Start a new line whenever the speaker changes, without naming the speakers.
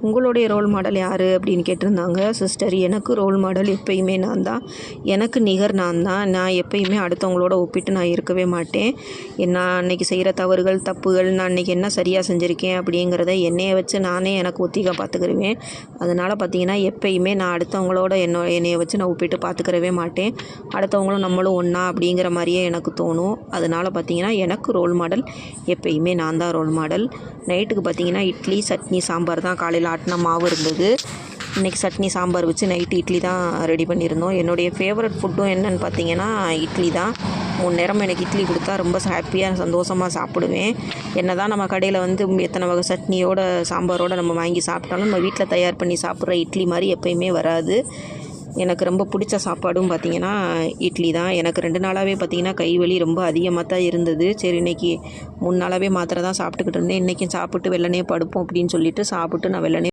உங்களுடைய role model யார் அப்படின்னு கேட்டிருந்தாங்க சிஸ்டர். எனக்கு ரோல் மாடல் எப்பயுமே நான் தான். எனக்கு நிகர் நான் தான். நான் எப்பயுமே அடுத்தவங்களோட ஒப்பிட்டு நான் இருக்கவே மாட்டேன். நான் அன்றைக்கி செய்கிற தவறுகள் தப்புகள், நான் அன்றைக்கி என்ன சரியாக செஞ்சுருக்கேன் அப்படிங்கிறத என்னையை வச்சு நானே எனக்கு ஒத்திகை பார்த்துக்கிருவேன். அதனால் பார்த்திங்கன்னா எப்பயுமே நான் அடுத்தவங்களோட என்னையை வச்சு நான் ஒப்பிட்டு பார்த்துக்கிறவே மாட்டேன். அடுத்தவங்களும் நம்மளும் ஒன்றா அப்படிங்கிற மாதிரியே எனக்கு தோணும். அதனால் பார்த்திங்கன்னா எனக்கு ரோல் மாடல் எப்பயுமே நான் தான் ரோல் மாடல். நைட்டுக்கு பார்த்திங்கன்னா இட்லி சட்னி சாம்பார் தான். காலையில் ஆட்டின மாவு இருந்தது. இன்றைக்கி சட்னி சாம்பார் வச்சு நைட்டு இட்லி தான் ரெடி பண்ணியிருந்தோம். என்னுடைய ஃபேவரட் ஃபுட்டும் என்னென்னு பார்த்தீங்கன்னா இட்லி தான். 3 நேரம் எனக்கு இட்லி கொடுத்தா ரொம்ப ஹாப்பியாக சந்தோஷமாக சாப்பிடுவேன். என்ன தான் நம்ம கடையில் வந்து எத்தனை வகை சட்னியோட சாம்பாரோடு நம்ம வாங்கி சாப்பிட்டாலும் நம்ம வீட்டில் தயார் பண்ணி சாப்பிட்ற இட்லி மாதிரி எப்போயுமே வராது. எனக்கு ரொம்ப பிடிச்ச சாப்பாடும் பார்த்திங்கன்னா இட்லி தான். எனக்கு 2 நாளாகவே பார்த்திங்கன்னா கைவலி ரொம்ப அதிகமாக தான் இருந்தது. சரி இன்றைக்கி 3 நாளாகவே மாத்திரை தான் சாப்பிட்டுக்கிட்டு இருந்தேன். இன்றைக்கும் சாப்பிட்டு வெள்ளனே படுப்போம் அப்படின்னு சொல்லிட்டு சாப்பிட்டு நான் வெள்ளனே